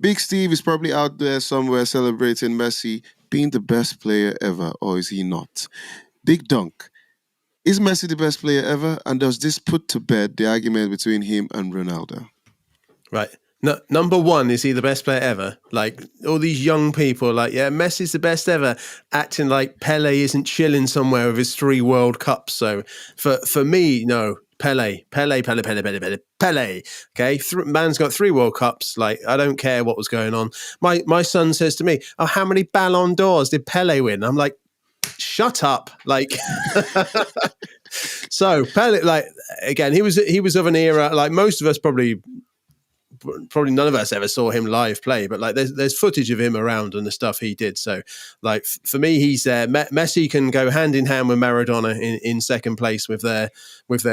Big Steve is probably out there somewhere celebrating Messi being the best player ever, or is he not? Big Dunc. Is Messi the best player ever? And does this put to bed the argument between him and Ronaldo? Right. No, number one, is he the best player ever? Like all these young people, like, yeah, Messi's the best ever, acting like Pele isn't chilling somewhere with his 3 World Cups. So for me, no, Pele. Okay, man's got 3 World Cups. Like, I don't care what was going on. My son says to me, "Oh, how many Ballon d'Ors did Pele win?" I'm like, shut up. Like, so Pele, like, again, he was of an era, like most of us probably none of us ever saw him live play, but like there's footage of him around and the stuff he did. So like for me, he's there. Messi can go hand in hand with Maradona in second place with their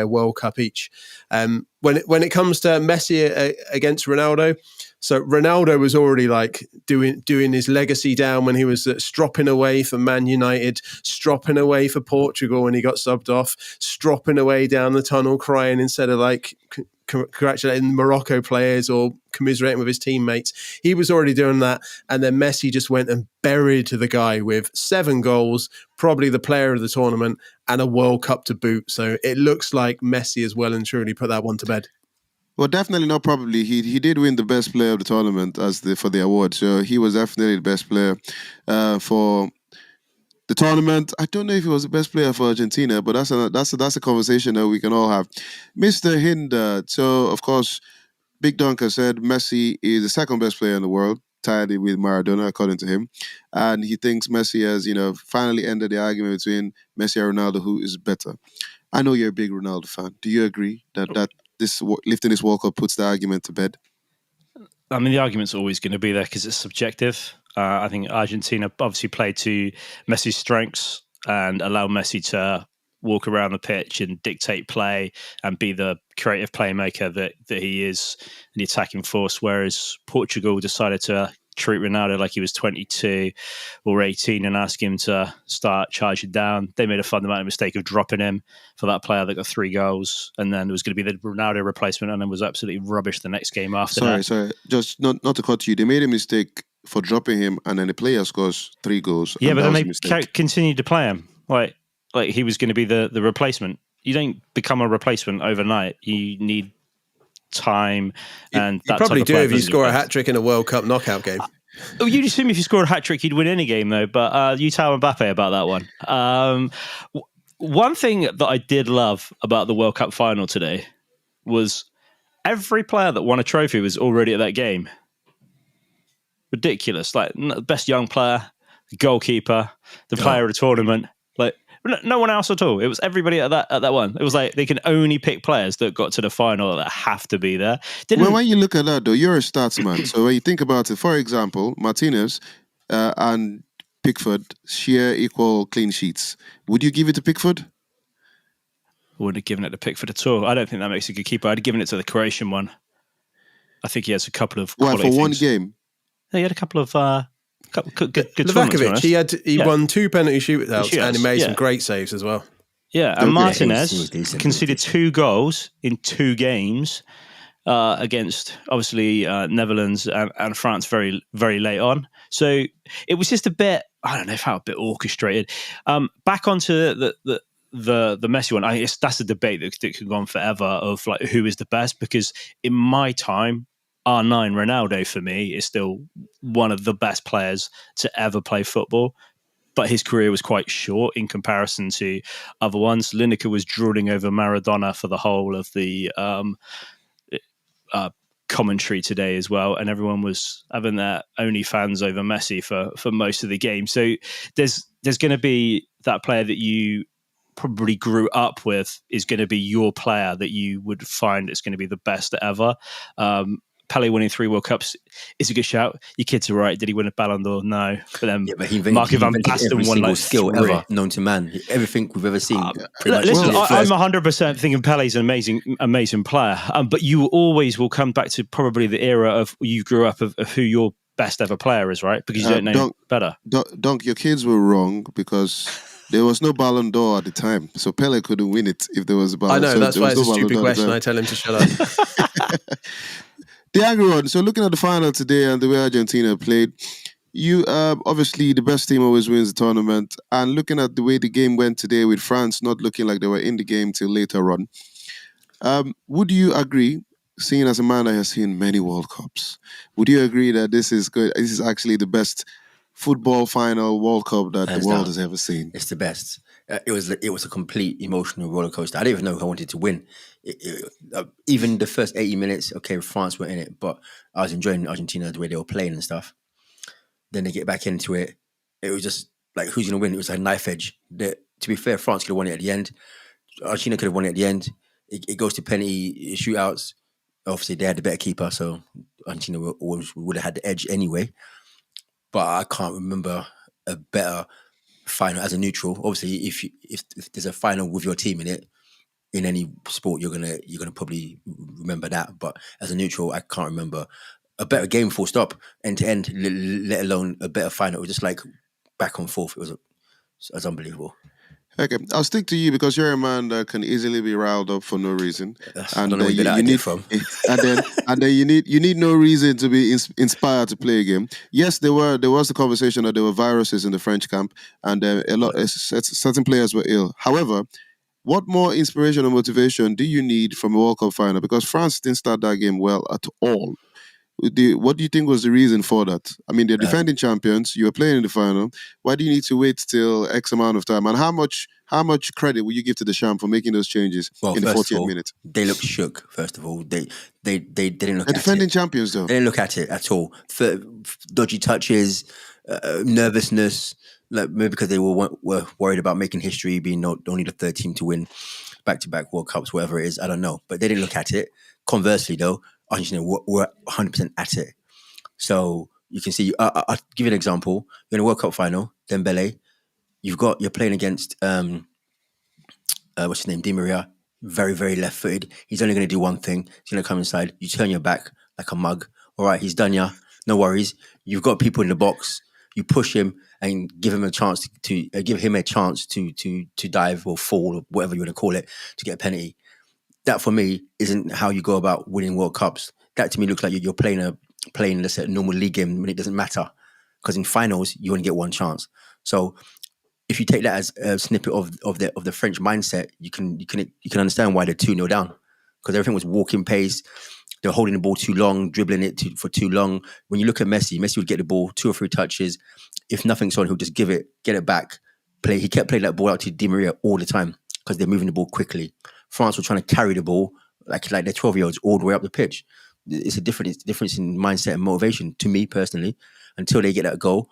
World Cup each. When it comes to Messi against Ronaldo, so Ronaldo was already like doing his legacy down when he was stropping away for Man United, stropping away for Portugal when he got subbed off, stropping away down the tunnel crying instead of like congratulating Morocco players or commiserating with his teammates. He was already doing that, and then Messi just went and buried the guy with 7 goals, probably the player of the tournament, and a World Cup to boot. So it looks like Messi has well and truly put that one to bed. Well, definitely not probably. He did win the best player of the tournament for the award, so he was definitely the best player for the tournament. I don't know if he was the best player for Argentina, but that's a conversation that we can all have. Mr. Hinder. So, of course, Big Dunc said Messi is the second best player in the world, tied with Maradona, according to him. And he thinks Messi has, finally ended the argument between Messi and Ronaldo, who is better. I know you're a big Ronaldo fan. Do you agree that this lifting this World Cup puts the argument to bed? I mean, the argument's always going to be there because it's subjective. I think Argentina obviously played to Messi's strengths and allowed Messi to walk around the pitch and dictate play and be the creative playmaker that he is in the attacking force, whereas Portugal decided to treat Ronaldo like he was 22 or 18 and ask him to start charging down. They made a fundamental mistake of dropping him for that player that got 3 goals, and then it was going to be the Ronaldo replacement, and then was absolutely rubbish the next game after that. Sorry, just not to cut you. They made a mistake for dropping him, and then the player scores 3 goals. Yeah, but then they continued to play him like he was going to be the replacement. You don't become a replacement overnight. You need time, and you probably do if you score a hat-trick in a World Cup knockout game. You'd assume if you scored a hat-trick you'd win any game though, but you tell Mbappe about that one. One thing that I did love about the World Cup final today was every player that won a trophy was already at that game. Ridiculous. Like, best young player, the goalkeeper, the player of the tournament, like no one else at all. It was everybody at that one. It was like they can only pick players that got to the final that have to be there. Well, when you look at that, though, you're a stats man. So when you think about it, for example, Martinez and Pickford share equal clean sheets. Would you give it to Pickford? I wouldn't have given it to Pickford at all. I don't think that makes a good keeper. I'd have given it to the Croatian one. I think he has a couple of for one game? No, he had a couple of good Livakovic, he won 2 penalty shootouts and he made some great saves as well. Yeah, and Martinez conceded 2 goals in 2 games against, obviously, Netherlands and France very, very late on. So it was just a bit, I don't know, it felt a bit orchestrated. Back onto the Messi one, that's a debate that could go on forever of like who is the best, because in my time, R9 Ronaldo for me is still one of the best players to ever play football, but his career was quite short in comparison to other ones. Lineker was drooling over Maradona for the whole of the commentary today as well, and everyone was having their OnlyFans over Messi for most of the game. So there's going to be that player that you probably grew up with is going to be your player that you would find is going to be the best ever. Pele winning 3 World Cups is a good shout. Your kids are right. Did he win a Ballon d'Or? No. But then Marco van Basten won like skill 3. ever known to man. Everything we've ever seen. Listen, I'm 100% thinking Pele's an amazing player. But you always will come back to probably the era of you grew up of who your best ever player is, right? Because you don't know better. Dunc, your kids were wrong because there was no Ballon d'Or at the time. So Pele couldn't win it if there was a Ballon d'Or. I know, that's why it's a stupid question. I tell him to shut up. The angry one. So looking at the final today and the way Argentina played, you obviously the best team always wins the tournament. And looking at the way the game went today with France not looking like they were in the game till later on, would you agree, seeing as a man that has seen many World Cups, would you agree that this is good? This is actually the best football final World Cup that the world has ever seen? It's the best. It was a complete emotional roller coaster. I didn't even know who I wanted to win. Even the first 80 minutes, okay, France were in it, but I was enjoying Argentina the way they were playing and stuff. Then they get back into it. It was just like, who's going to win? It was like a knife edge. To be fair, France could have won it at the end. Argentina could have won it at the end. It goes to penalty shootouts. Obviously, they had the better keeper, so Argentina would have had the edge anyway. But I can't remember a better final as a neutral. Obviously, if there's a final with your team in it, in any sport, you're gonna probably remember that. But as a neutral, I can't remember a better game, full stop, end to end, let alone a better final. It was just like back and forth. It was unbelievable. Okay, I'll stick to you because you're a man that can easily be riled up for no reason, I don't know where you get that idea from. and then you need no reason to be inspired to play a game. Yes, there was the conversation that there were viruses in the French camp, and certain players were ill. However, what more inspiration or motivation do you need from a World Cup final? Because France didn't start that game well at all. What do you think was the reason for that? I mean, they're defending champions. You were playing in the final. Why do you need to wait till X amount of time? And how much credit will you give to the Champ for making those changes in the 40th minute? They looked shook. First of all, they didn't look. They're at defending it. champions, though. They didn't look at it at all. For dodgy touches, nervousness, like maybe because they were worried about making history, being only the third team to win back-to-back World Cups, whatever it is. I don't know, but they didn't look at it. Conversely, though, Argentina were 100% at it. So you can see, I'll give you an example. You're in a World Cup final, Dembele, you're playing against, what's his name, Di Maria, very, very left-footed. He's only going to do one thing. He's going to come inside. You turn your back like a mug. All right, he's done ya. No worries. You've got people in the box. You push him and give him a chance to dive or fall or whatever you want to call it to get a penalty. That for me isn't how you go about winning World Cups. That to me looks like you're playing let's say a normal league game when it doesn't matter. Because in finals you only get one chance. So if you take that as a snippet of the French mindset, you can understand why they're 2-0 down. Because everything was walking pace. They're holding the ball too long, dribbling it for too long. When you look at Messi would get the ball 2 or 3 touches. If nothing's on, he'll just get it back. He kept playing that ball out to Di Maria all the time because they're moving the ball quickly. France were trying to carry the ball like they're 12-year-olds all the way up the pitch. It's a difference in mindset and motivation to me personally until they get that goal,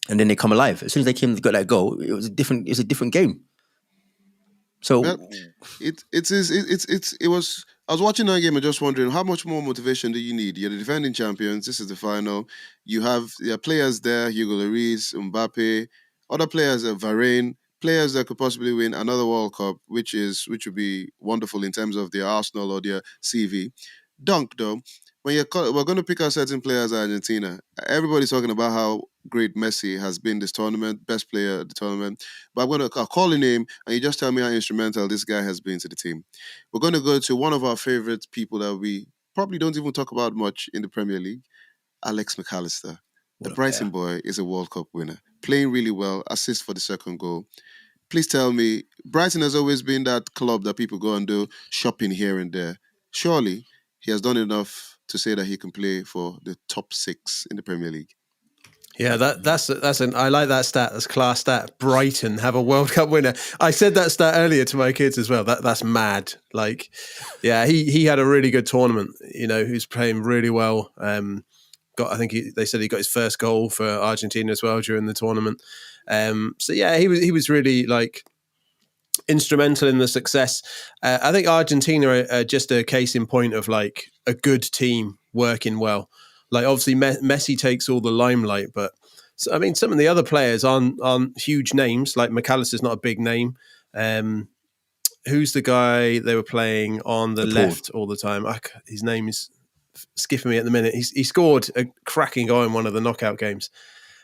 and then they come alive. As soon as they got that goal, it was a different game. So it was. I was watching that game and just wondering how much more motivation do you need? You're the defending champions. This is the final. You have players there: Hugo Lloris, Mbappe, other players, Varane. Players that could possibly win another World Cup, which would be wonderful in terms of their Arsenal or their CV. Dunc, though, we're going to pick out certain players at Argentina. Everybody's talking about how great Messi has been this tournament, best player of the tournament. But I'll call a name and you just tell me how instrumental this guy has been to the team. We're going to go to one of our favorite people that we probably don't even talk about much in the Premier League, Alex McAllister. The Brighton boy is a World Cup winner, playing really well, assist for the second goal. Please tell me, Brighton has always been that club that people go and do shopping here and there. Surely he has done enough to say that he can play for the top 6 in the Premier League. Yeah, I like that stat. That's a class stat. Brighton have a World Cup winner. I said that stat earlier to my kids as well. That's mad. Like, yeah, he had a really good tournament. He's playing really well. They said he got his first goal for Argentina as well during the tournament. So yeah, he was really like instrumental in the success. I think Argentina are just a case in point of like a good team working well. Like obviously Messi takes all the limelight, but I mean some of the other players aren't huge names. Like McAllister's not a big name. Who's the guy they were playing on the left all the time? His name is skipping me at the minute. He scored a cracking goal in one of the knockout games.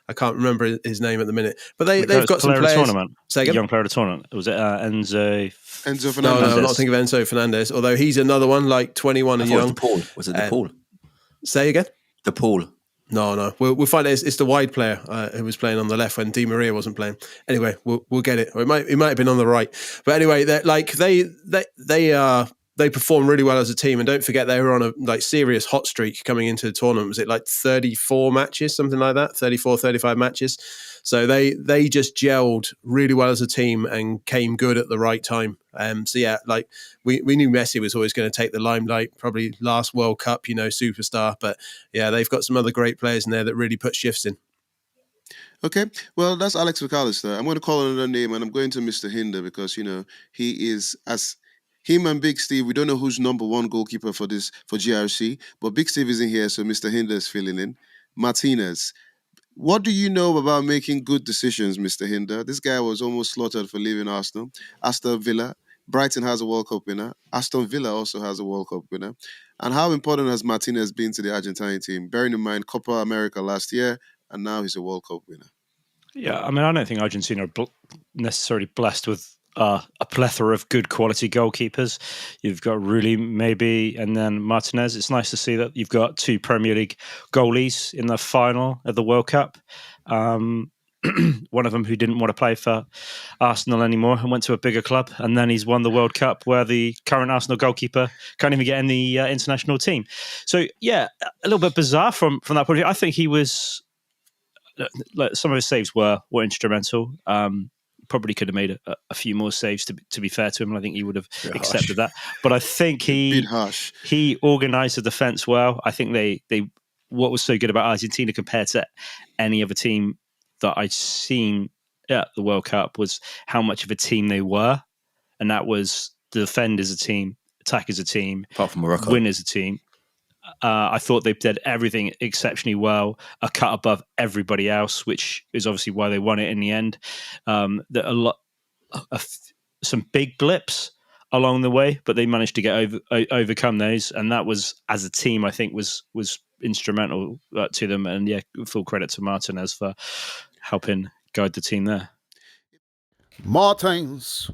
I can't remember his name at the minute, but they've got some players. Tournament. Young player of the tournament. Was it Enzo Fernandez? No, I'm not thinking of Enzo Fernandez. Although he's another one, like 21 and young. Was it DePaul? Say again? The pool. No. We'll find it. It's the wide player who was playing on the left when Di Maria wasn't playing. Anyway, we'll get it. Or it might have been on the right. But anyway, they performed really well as a team, and don't forget they were on a serious hot streak coming into the tournament. Was it 34 matches, something like that? 34, 35 matches. So they just gelled really well as a team and came good at the right time. We knew Messi was always going to take the limelight, probably last World Cup, superstar. But yeah, they've got some other great players in there that really put shifts in. Okay, well, that's Alex McAllister. I'm going to call another name, and I'm going to Mr. Hinder because, he is, as him and Big Steve, we don't know who's number one goalkeeper for GRC, but Big Steve isn't here, so Mr. Hinder is filling in. Martinez. What do you know about making good decisions, Mr. Hinder? This guy was almost slaughtered for leaving Arsenal. Aston Villa. Brighton has a World Cup winner. Aston Villa also has a World Cup winner. And how important has Martinez been to the Argentine team? Bearing in mind Copa America last year, and now he's a World Cup winner. Yeah, I mean, I don't think Argentina are necessarily blessed with a plethora of good quality goalkeepers. You've got Rulli, maybe, and then Martinez. It's nice to see that you've got 2 Premier League goalies in the final of the World Cup. One of them who didn't want to play for Arsenal anymore and went to a bigger club, and then he's won the World Cup where the current Arsenal goalkeeper can't even get in the international team. So yeah, a little bit bizarre from that point of view. I think he was, some of his saves were instrumental. Probably could have made a few more saves to be fair to him. I think he would have accepted that. But I think he organised the defence well. I think they what was so good about Argentina compared to any other team that I'd seen at the World Cup was how much of a team they were. And that was defend as a team, attack as a team, apart from Morocco, win as a team. I thought they did everything exceptionally well, a cut above everybody else, which is obviously why they won it in the end. Some big blips along the way, but they managed to get overcome those, and that was, as a team, I think was instrumental to them. And yeah, full credit to Martinez for helping guide the team there. Martins.